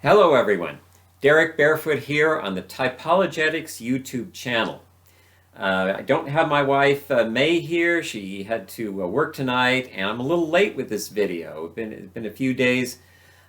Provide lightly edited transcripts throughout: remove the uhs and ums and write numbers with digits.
Hello everyone, Derek Barefoot here on the Typologetics YouTube channel. I don't have my wife May here. She had to work tonight and I'm a little late with this video. It's been a few days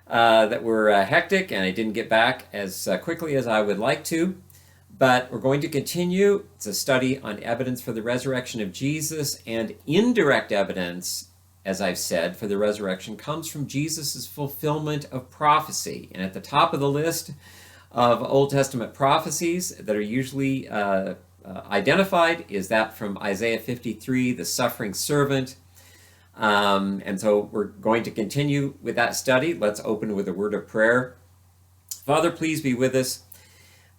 that were hectic and I didn't get back as quickly as I would like to. But we're going to continue. It's a study on evidence for the resurrection of Jesus, and indirect evidence, as I've said, for the resurrection comes from Jesus' fulfillment of prophecy. And at the top of the list of Old Testament prophecies that are usually identified is that from Isaiah 53, the suffering servant. And so we're going to continue with that study. Let's open with a word of prayer. Father, please be with us.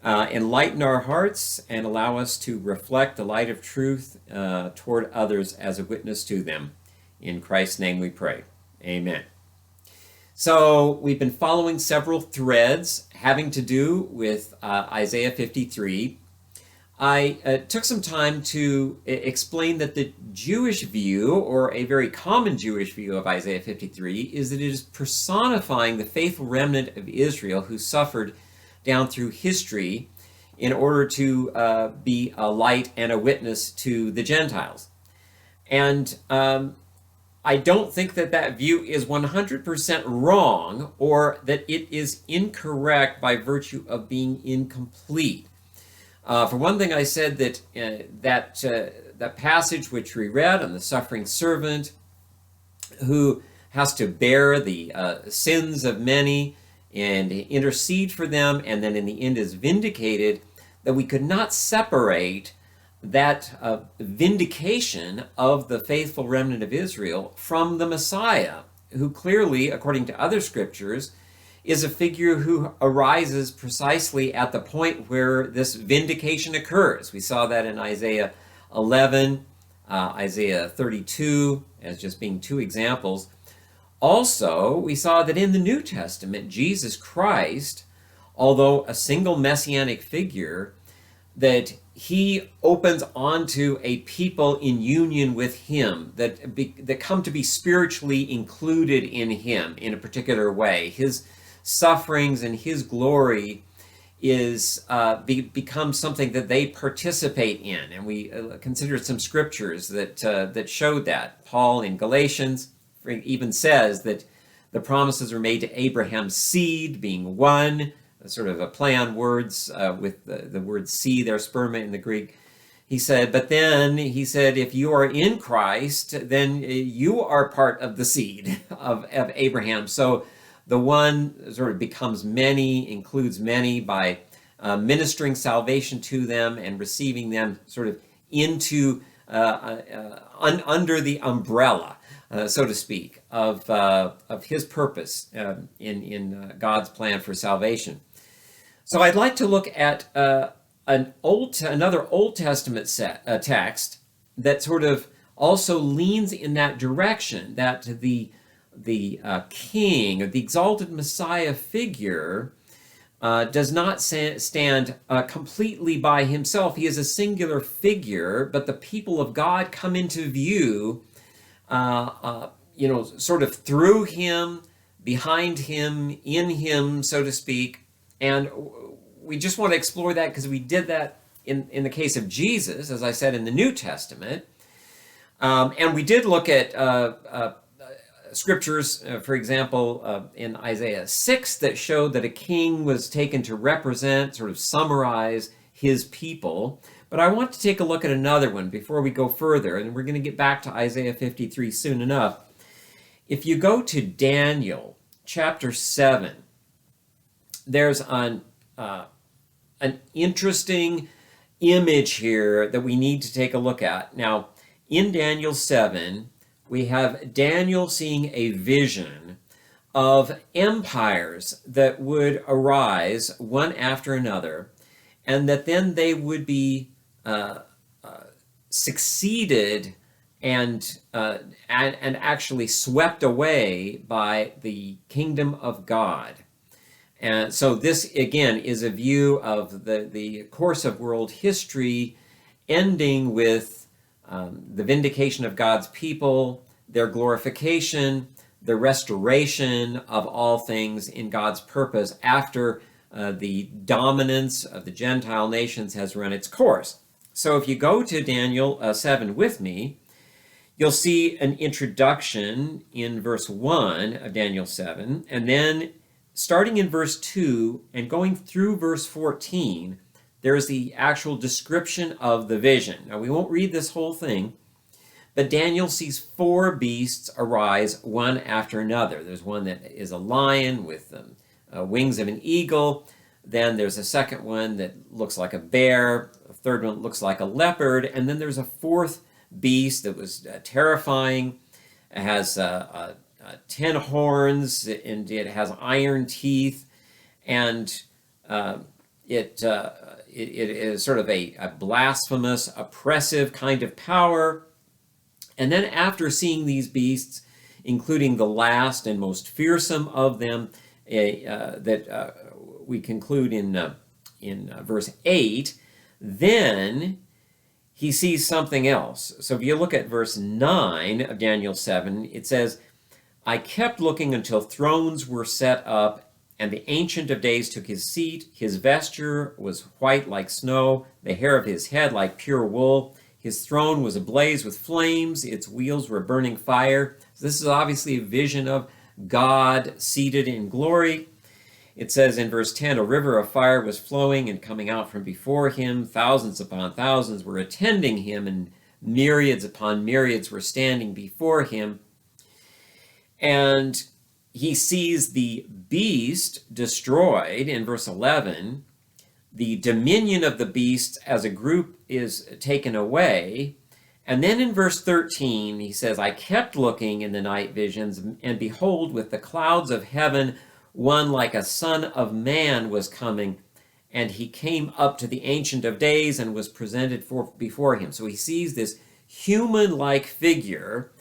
Enlighten our hearts and allow us to reflect the light of truth toward others as a witness to them. In Christ's name we pray. Amen. So we've been following several threads having to do with Isaiah 53. I took some time to explain that the Jewish view, or a very common Jewish view of Isaiah 53, is that it is personifying the faithful remnant of Israel who suffered down through history in order to be a light and a witness to the Gentiles. And I don't think that that view is 100% wrong, or that it is incorrect by virtue of being incomplete. For one thing, I said that that passage which we read on the suffering servant who has to bear the sins of many and intercede for them, and then in the end is vindicated, that we could not separate that vindication of the faithful remnant of Israel from the Messiah, who clearly, according to other scriptures, is a figure who arises precisely at the point where this vindication occurs. We saw that in Isaiah 11, Isaiah 32, as just being two examples. Also, we saw that in the New Testament, Jesus Christ, although a single messianic figure, that he opens onto a people in union with him, that come to be spiritually included in him in a particular way. His sufferings and his glory becomes something that they participate in. And we considered some scriptures that showed that. Paul in Galatians even says that the promises are made to Abraham's seed, being one, sort of a play on words with the word seed there, sperma in the Greek. He said, but then he said, if you are in Christ, then you are part of the seed of Abraham. So the one sort of becomes many, includes many by ministering salvation to them and receiving them sort of into under the umbrella, so to speak, of his purpose in God's plan for salvation. So I'd like to look at another Old Testament text that sort of also leans in that direction, that the king, or the exalted Messiah figure, does not stand completely by himself. He is a singular figure, but the people of God come into view, sort of through him, behind him, in him, so to speak. And we just want to explore that because we did that in the case of Jesus, as I said, in the New Testament. And we did look at scriptures, for example, in Isaiah 6, that showed that a king was taken to represent, sort of summarize his people. But I want to take a look at another one before we go further, and we're going to get back to Isaiah 53 soon enough. If you go to Daniel chapter 7, there's an interesting image here that we need to take a look at. Now, in Daniel 7, we have Daniel seeing a vision of empires that would arise one after another, and that then they would be succeeded and actually swept away by the kingdom of God. And so this, again, is a view of the course of world history ending with the vindication of God's people, their glorification, the restoration of all things in God's purpose after the dominance of the Gentile nations has run its course. So if you go to Daniel 7 with me, you'll see an introduction in verse 1 of Daniel 7, and then starting in verse 2 and going through verse 14, there's the actual description of the vision. Now, we won't read this whole thing, but Daniel sees 4 beasts arise one after another. There's one that is a lion with wings of an eagle. Then there's a second one that looks like a bear. A third one looks like a leopard. And then there's a 4th beast that was terrifying. It has 10 horns, and it has iron teeth, and it is sort of a blasphemous, oppressive kind of power. And then after seeing these beasts, including the last and most fearsome of them, that we conclude in verse 8, then he sees something else. So if you look at verse 9 of Daniel 7, it says, I kept looking until thrones were set up, and the Ancient of Days took his seat. His vesture was white like snow, the hair of his head like pure wool. His throne was ablaze with flames. Its wheels were burning fire. So this is obviously a vision of God seated in glory. It says in verse 10, a river of fire was flowing and coming out from before him. Thousands upon thousands were attending him, and myriads upon myriads were standing before him. And he sees the beast destroyed in verse 11. The dominion of the beasts as a group is taken away. And then in verse 13, he says, I kept looking in the night visions, and behold, with the clouds of heaven, one like a son of man was coming, and he came up to the Ancient of Days and was presented before him. So he sees this human-like figure,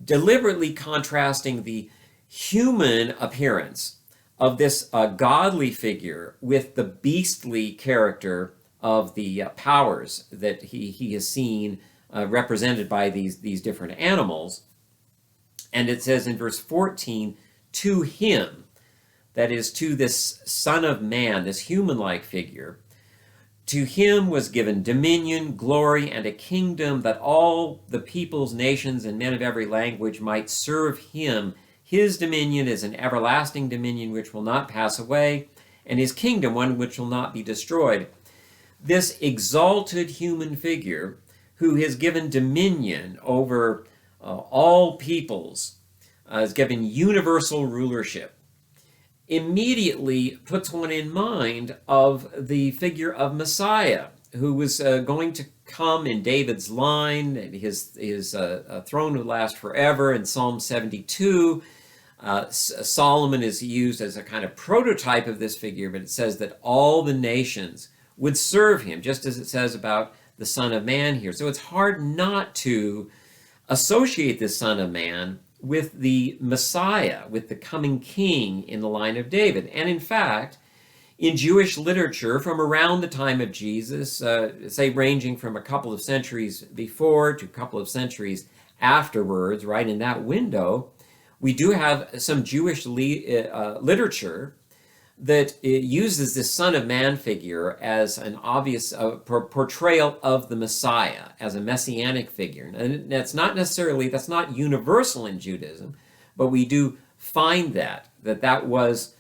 deliberately contrasting the human appearance of this godly figure with the beastly character of the powers that he has seen represented by these different animals. And it says in verse 14, to him, that is to this Son of Man, this human-like figure, to him was given dominion, glory, and a kingdom that all the peoples, nations, and men of every language might serve him. His dominion is an everlasting dominion which will not pass away, and his kingdom one which will not be destroyed. This exalted human figure who has given dominion over all peoples, is given universal rulership, immediately puts one in mind of the figure of Messiah, who was going to come in David's line. His throne would last forever. In Psalm 72, Solomon is used as a kind of prototype of this figure, but it says that all the nations would serve him, just as it says about the Son of Man here. So it's hard not to associate this Son of Man with the Messiah, with the coming king in the line of David. And in fact, in Jewish literature from around the time of Jesus, say ranging from a couple of centuries before to a couple of centuries afterwards, right in that window, we do have some Jewish literature that uses this Son of Man figure as an obvious portrayal of the Messiah, as a messianic figure. And that's not universal in Judaism, but we do find that was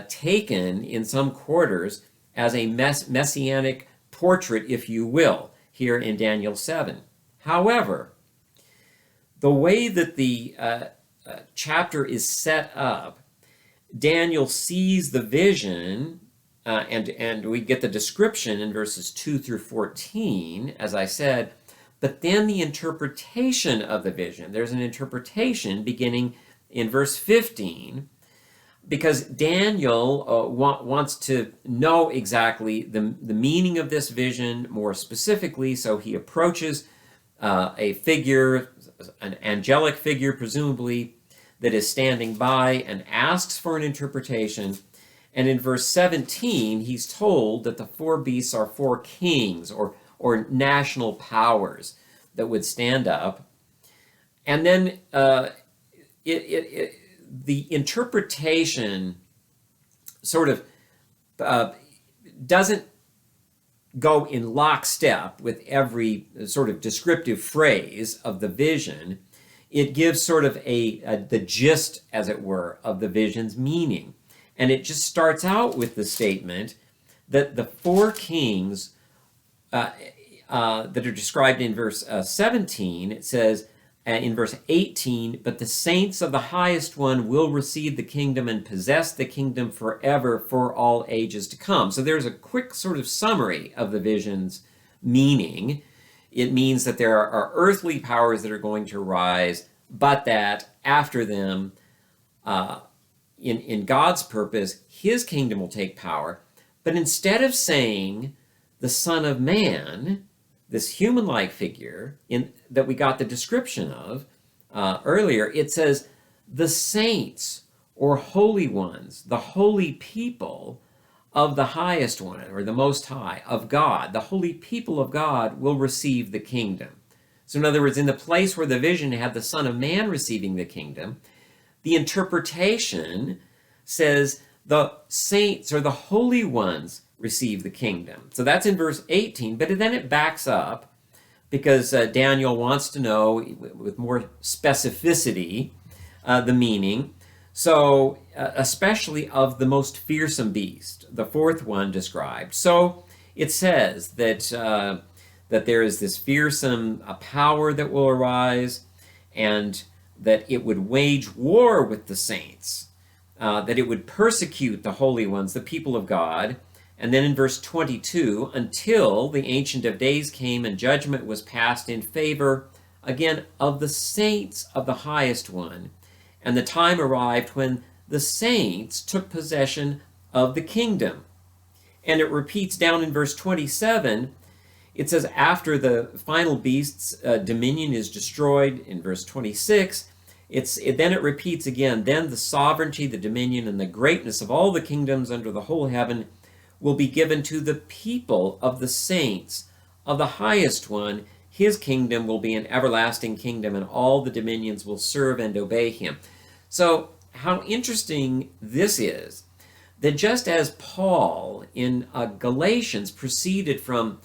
taken in some quarters as a messianic portrait, if you will, here in Daniel 7. However, the way that the chapter is set up, Daniel sees the vision, and we get the description in verses 2 through 14, as I said, but then the interpretation of the vision. There's an interpretation beginning in verse 15, because Daniel wants to know exactly the meaning of this vision more specifically, so he approaches a figure, an angelic figure presumably, that is standing by and asks for an interpretation. And in verse 17, he's told that the 4 beasts are 4 kings or national powers that would stand up. And then the interpretation sort of doesn't go in lockstep with every sort of descriptive phrase of the vision. It gives sort of the gist, as it were, of the vision's meaning. And it just starts out with the statement that the four kings that are described in verse 17, it says in verse 18, but the saints of the highest one will receive the kingdom and possess the kingdom forever for all ages to come. So there's a quick sort of summary of the vision's meaning. It means that there are earthly powers that are going to rise, but that after them, in God's purpose, his kingdom will take power. But instead of saying the Son of Man, this human-like figure that we got the description of earlier, it says the saints or holy ones, the holy people of the highest one, or the Most High, of God, the holy people of God will receive the kingdom. So in other words, in the place where the vision had the Son of Man receiving the kingdom, the interpretation says the saints or the holy ones receive the kingdom. So that's in verse 18, but then it backs up because Daniel wants to know with more specificity the meaning. So especially of the most fearsome beast, the fourth one described. So it says that that there is this fearsome power that will arise, and that it would wage war with the saints, that it would persecute the holy ones, the people of God. And then in verse 22, until the Ancient of Days came and judgment was passed in favor, again, of the saints of the highest one. And the time arrived when the saints took possession of the kingdom. And it repeats down in verse 27, it says, after the final beast's dominion is destroyed, in verse 26, then it repeats again, then the sovereignty, the dominion, and the greatness of all the kingdoms under the whole heaven will be given to the people of the saints of the highest one. His kingdom will be an everlasting kingdom, and all the dominions will serve and obey him. So how interesting this is, that just as Paul in Galatians proceeded from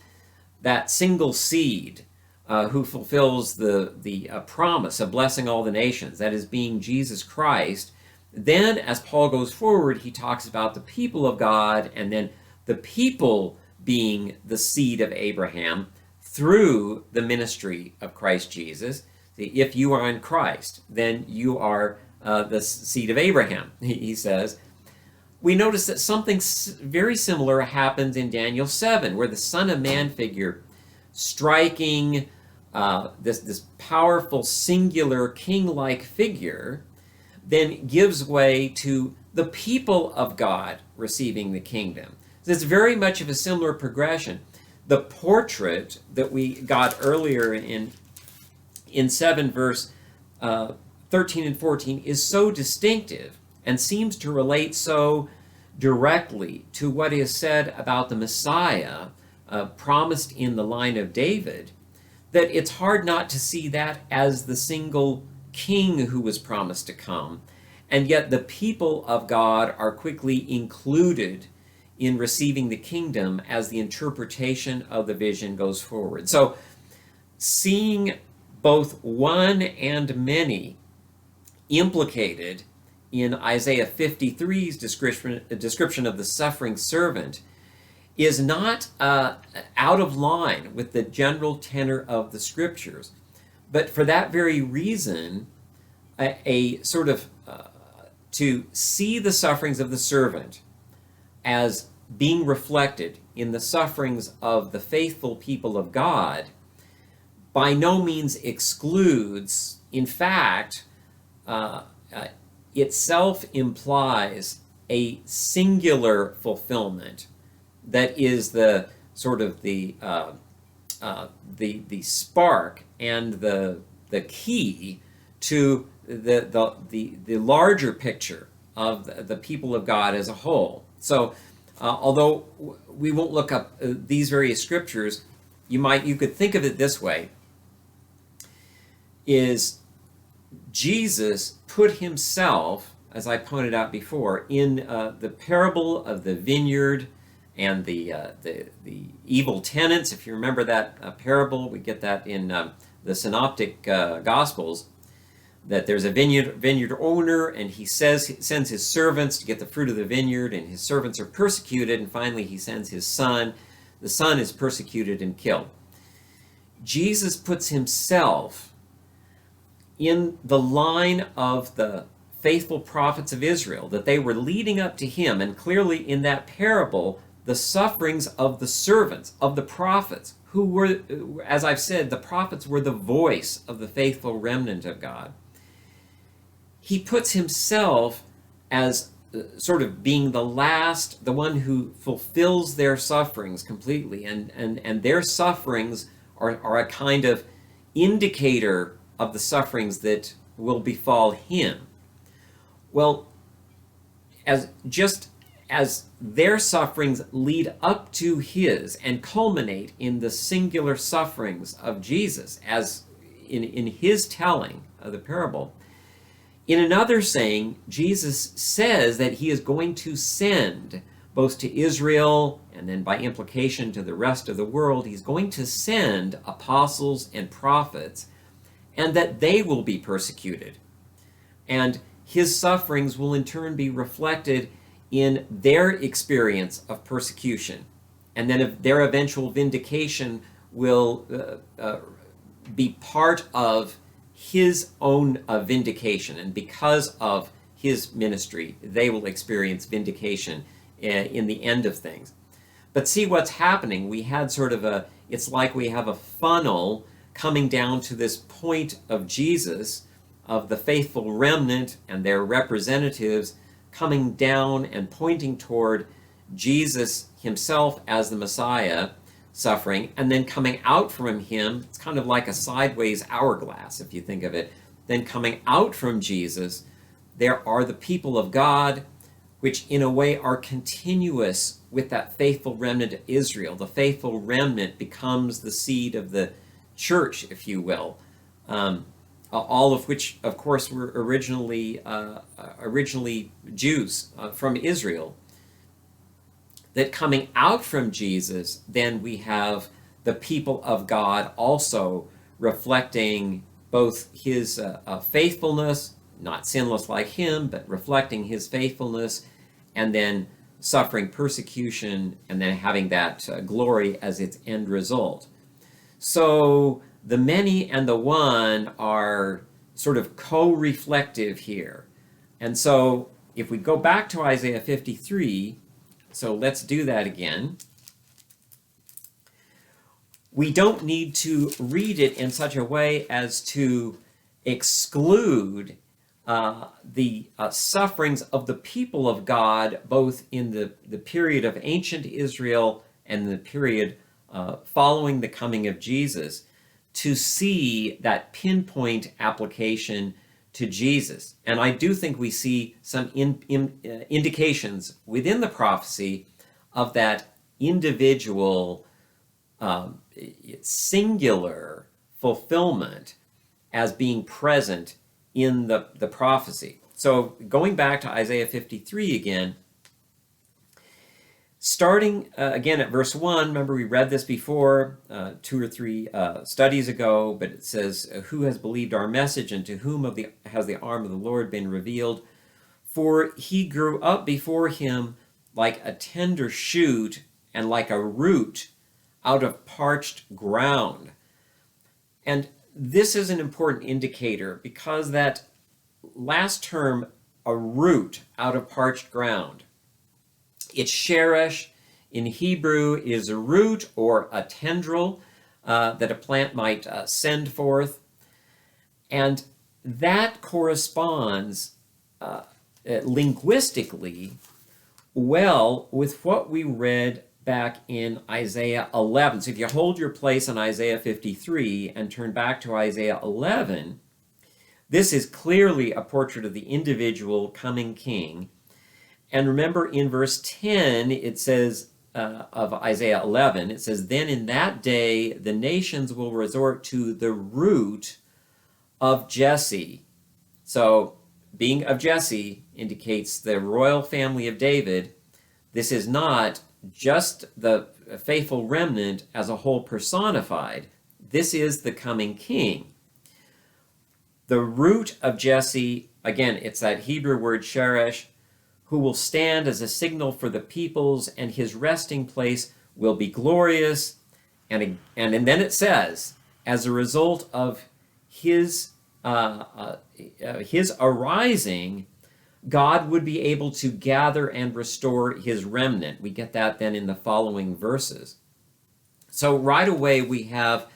that single seed who fulfills the promise of blessing all the nations, that is being Jesus Christ, then as Paul goes forward, he talks about the people of God, and then the people being the seed of Abraham through the ministry of Christ Jesus. If you are in Christ, then you are the seed of Abraham, he says. We notice that something very similar happens in Daniel 7, where the Son of Man figure, striking this powerful, singular, king-like figure, then gives way to the people of God receiving the kingdom. So it's very much of a similar progression. The portrait that we got earlier in 7 verse 13 and 14 is so distinctive and seems to relate so directly to what is said about the Messiah promised in the line of David, that it's hard not to see that as the single king who was promised to come. And yet the people of God are quickly included in receiving the kingdom as the interpretation of the vision goes forward. So seeing both one and many implicated in Isaiah 53's description of the suffering servant is not out of line with the general tenor of the scriptures. But for that very reason, a sort of to see the sufferings of the servant as being reflected in the sufferings of the faithful people of God by no means excludes, in fact, itself implies a singular fulfillment that is the sort of the spark and the key to the larger picture of the people of God as a whole. So although we won't look up these various scriptures, you could think of it this way: is Jesus put himself as I pointed out before, in the parable of the vineyard and the evil tenants. If you remember that parable, we get that in the Synoptic Gospels. That there's a vineyard owner, and he sends his servants to get the fruit of the vineyard, and his servants are persecuted, and finally he sends his son. The son is persecuted and killed. Jesus puts himself in the line of the faithful prophets of Israel, that they were leading up to him, and clearly in that parable, the sufferings of the servants, of the prophets, who were, as I've said, the prophets were the voice of the faithful remnant of God. He puts himself as sort of being the last, the one who fulfills their sufferings completely, and their sufferings are a kind of indicator of the sufferings that will befall him. Well, as their sufferings lead up to his and culminate in the singular sufferings of Jesus, as in his telling of the parable, in another saying, Jesus says that he is going to send, both to Israel and then by implication to the rest of the world, he's going to send apostles and prophets, and that they will be persecuted. And his sufferings will in turn be reflected in their experience of persecution. And then their eventual vindication will be part of his own vindication. And because of his ministry, they will experience vindication in the end of things. But see what's happening. We had sort of it's like we have a funnel coming down to this point of Jesus, of the faithful remnant and their representatives coming down and pointing toward Jesus himself as the Messiah suffering, and then coming out from him. It's kind of like a sideways hourglass, if you think of it. Then coming out from Jesus, there are the people of God, which in a way are continuous with that faithful remnant of Israel. The faithful remnant becomes the seed of the church, if you will, all of which, of course, were originally Jews from Israel. That coming out from Jesus, then we have the people of God also reflecting both his faithfulness, not sinless like him, but reflecting his faithfulness, and then suffering persecution, and then having that glory as its end result. So the many and the one are sort of co-reflective here. And so if we go back to Isaiah 53, so let's do that again. We don't need to read it in such a way as to exclude the sufferings of the people of God, both in the period of ancient Israel and the period following the coming of Jesus, to see that pinpoint application to Jesus. And I do think we see some indications within the prophecy of that individual singular fulfillment as being present in the prophecy. So going back to Isaiah 53 again, starting again at verse 1, remember we read this before 2 or 3 studies ago, but it says, "Who has believed our message, and to whom has the arm of the Lord been revealed? For he grew up before him like a tender shoot and like a root out of parched ground." And this is an important indicator, because that last term, a root out of parched ground, it's sheresh. In Hebrew is a root or a tendril that a plant might send forth. And that corresponds linguistically well with what we read back in Isaiah 11. So if you hold your place on Isaiah 53 and turn back to Isaiah 11, this is clearly a portrait of the individual coming king. And remember in verse 10, it says of Isaiah 11, it says, "Then in that day the nations will resort to the root of Jesse." So being of Jesse indicates the royal family of David. This is not just the faithful remnant as a whole personified. This is the coming king. The root of Jesse, again, it's that Hebrew word sheresh, who will stand as a signal for the peoples, and his resting place will be glorious. And then it says, as a result of his arising, God would be able to gather and restore his remnant. We get that then in the following verses. So right away we have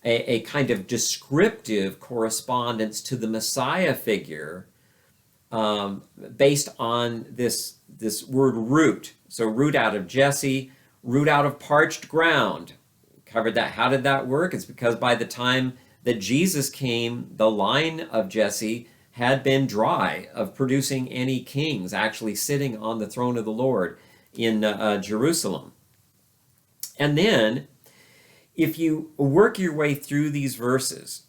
a kind of descriptive correspondence to the Messiah figure based on this word root. So root out of Jesse, root out of parched ground. Covered that. How did that work? It's because by the time that Jesus came, the line of Jesse had been dry of producing any kings actually sitting on the throne of the Lord in Jerusalem. And then, if you work your way through these verses,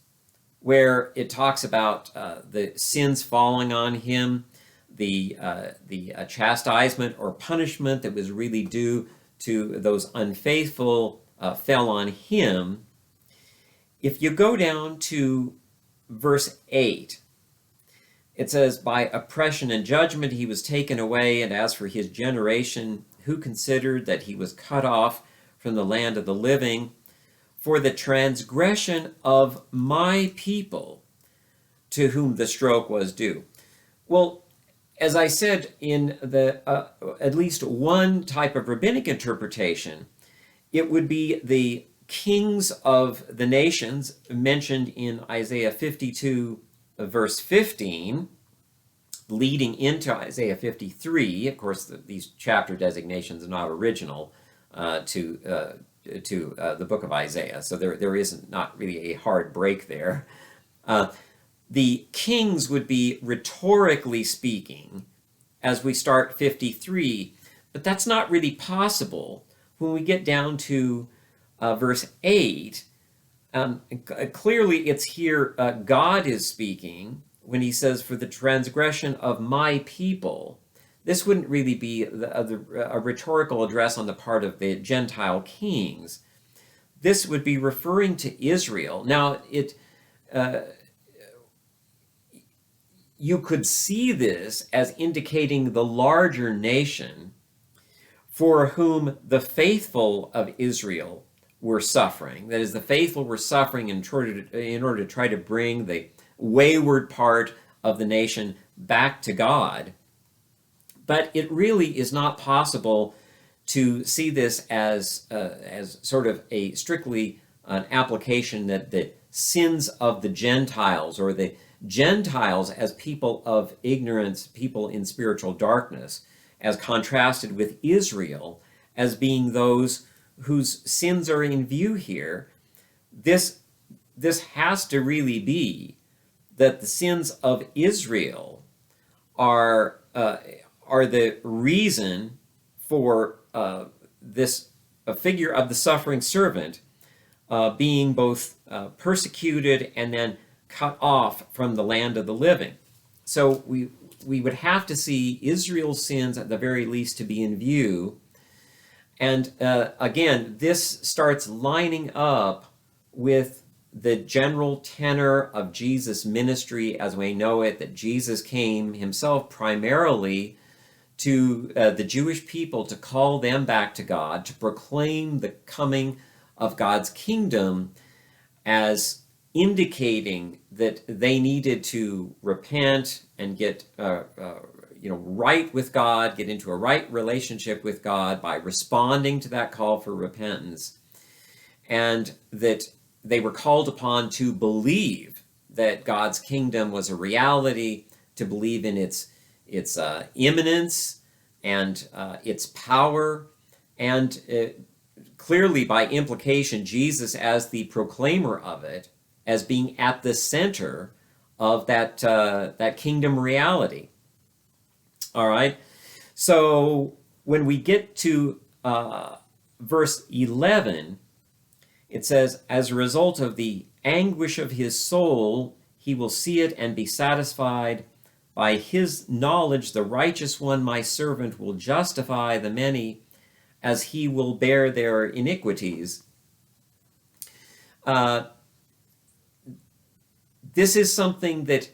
where it talks about the sins falling on him, the chastisement or punishment that was really due to those unfaithful fell on him. If you go down to verse 8, it says, by oppression and judgment he was taken away, and as for his generation, who considered that he was cut off from the land of the living? For the transgression of my people, to whom the stroke was due. Well, as I said, in the at least one type of rabbinic interpretation, it would be the kings of the nations mentioned in Isaiah 52, verse 15, leading into Isaiah 53. Of course, these chapter designations are not original to the book of Isaiah, so there isn't not really a hard break there. The kings would be, rhetorically speaking, as we start 53, but that's not really possible when we get down to verse 8. Clearly it's here God is speaking when he says, for the transgression of my people. This wouldn't really be a rhetorical address on the part of the Gentile kings. This would be referring to Israel. Now, you could see this as indicating the larger nation for whom the faithful of Israel were suffering. That is, the faithful were suffering in order to try to bring the wayward part of the nation back to God. But it really is not possible to see this as sort of a strictly an application that the sins of the Gentiles, or the Gentiles as people of ignorance, people in spiritual darkness, as contrasted with Israel as being those whose sins are in view here. This has to really be that the sins of Israel are the reason for this figure of the suffering servant being both persecuted and then cut off from the land of the living. So we would have to see Israel's sins at the very least to be in view. And again, this starts lining up with the general tenor of Jesus' ministry as we know it, that Jesus came himself primarily to the Jewish people to call them back to God, to proclaim the coming of God's kingdom as indicating that they needed to repent and get right with God, get into a right relationship with God by responding to that call for repentance, and that they were called upon to believe that God's kingdom was a reality, to believe in its imminence and its power, and clearly by implication Jesus as the proclaimer of it, as being at the center of that kingdom reality. All right, so when we get to verse 11, it says, as a result of the anguish of his soul, he will see it and be satisfied. By his knowledge, the righteous one, my servant, will justify the many, as he will bear their iniquities. This is something that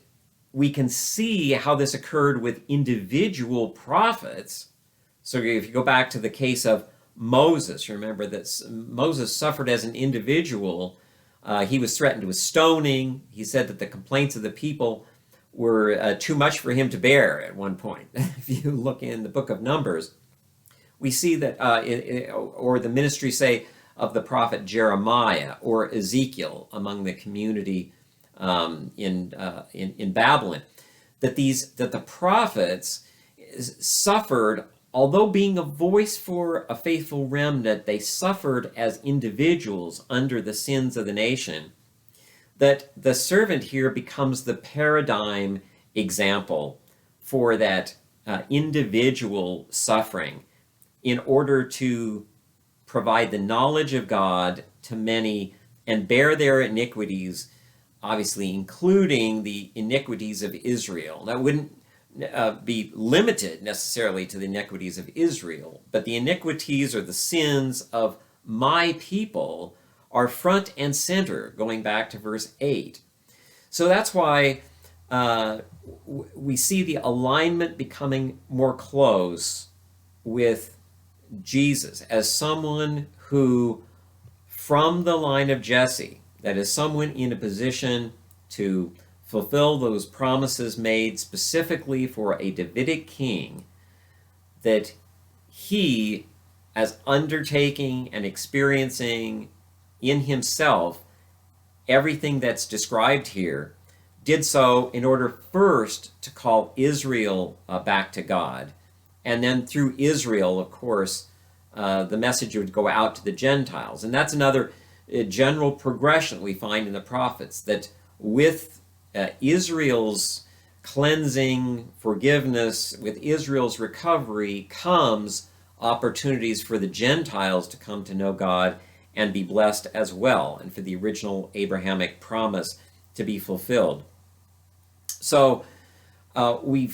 we can see how this occurred with individual prophets. So if you go back to the case of Moses, remember that Moses suffered as an individual. He was threatened with stoning. He said that the complaints of the people were too much for him to bear at one point. If you look in the book of Numbers, we see that, or the ministry, say, of the prophet Jeremiah or Ezekiel among the community in Babylon, that the prophets suffered, although being a voice for a faithful remnant, they suffered as individuals under the sins of the nation. That the servant here becomes the paradigm example for that individual suffering in order to provide the knowledge of God to many and bear their iniquities, obviously including the iniquities of Israel. That wouldn't be limited necessarily to the iniquities of Israel, but the iniquities or the sins of my people are front and center, going back to verse 8. So that's why we see the alignment becoming more close with Jesus as someone who, from the line of Jesse, that is someone in a position to fulfill those promises made specifically for a Davidic king, that he, as undertaking and experiencing in himself everything that's described here, did so in order first to call Israel back to God. And then through Israel, of course, the message would go out to the Gentiles. And that's another general progression we find in the prophets, that with Israel's cleansing, forgiveness, with Israel's recovery comes opportunities for the Gentiles to come to know God and be blessed as well, and for the original Abrahamic promise to be fulfilled. So we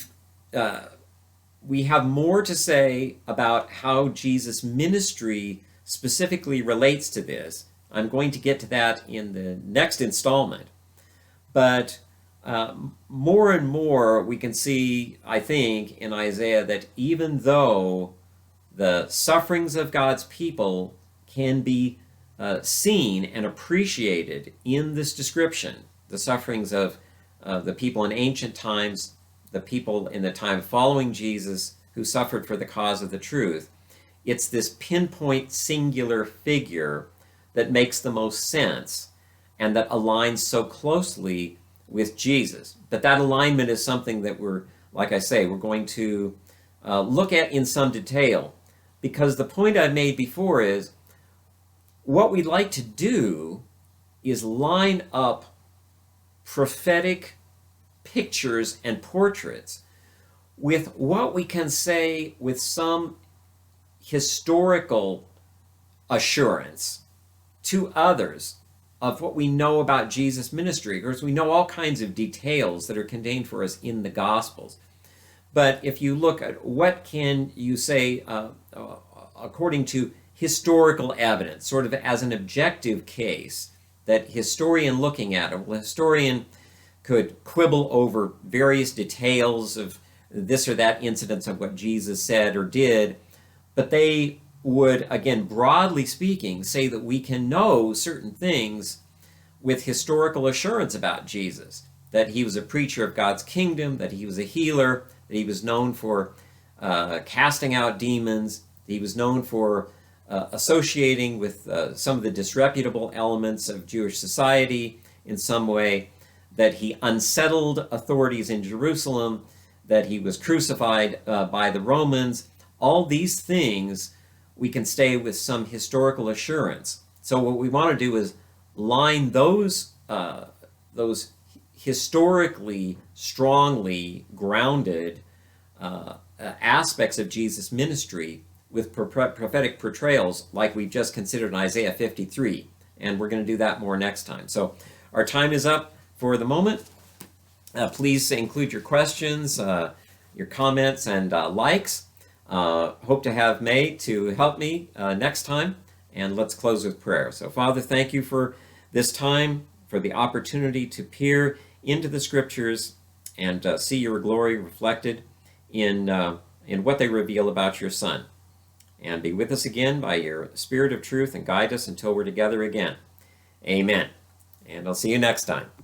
have more to say about how Jesus' ministry specifically relates to this. I'm going to get to that in the next installment. But more and more we can see, I think, in Isaiah that even though the sufferings of God's people can be seen and appreciated in this description, the sufferings of the people in ancient times, the people in the time following Jesus who suffered for the cause of the truth, it's this pinpoint singular figure that makes the most sense and that aligns so closely with Jesus. But that alignment is something that we're, like I say, we're going to look at in some detail, because the point I made before is what we'd like to do is line up prophetic pictures and portraits with what we can say with some historical assurance to others of what we know about Jesus' ministry. Of course, we know all kinds of details that are contained for us in the Gospels. But if you look at what can you say according to historical evidence, sort of as an objective case that historian looking at it, well, a historian could quibble over various details of this or that incidents of what Jesus said or did, but they would, again, broadly speaking, say that we can know certain things with historical assurance about Jesus, that he was a preacher of God's kingdom, that he was a healer, that he was known for casting out demons, that he was known for associating with some of the disreputable elements of Jewish society in some way, that he unsettled authorities in Jerusalem, that he was crucified by the Romans. All these things we can stay with some historical assurance. So what we want to do is line those historically strongly grounded aspects of Jesus' ministry with prophetic portrayals like we've just considered in Isaiah 53. And we're going to do that more next time. So our time is up for the moment. Please include your questions, your comments, and likes. Hope to have May to help me next time. And let's close with prayer. So, Father, thank you for this time, for the opportunity to peer into the Scriptures and see your glory reflected in what they reveal about your Son. And be with us again by your Spirit of truth and guide us until we're together again. Amen. And I'll see you next time.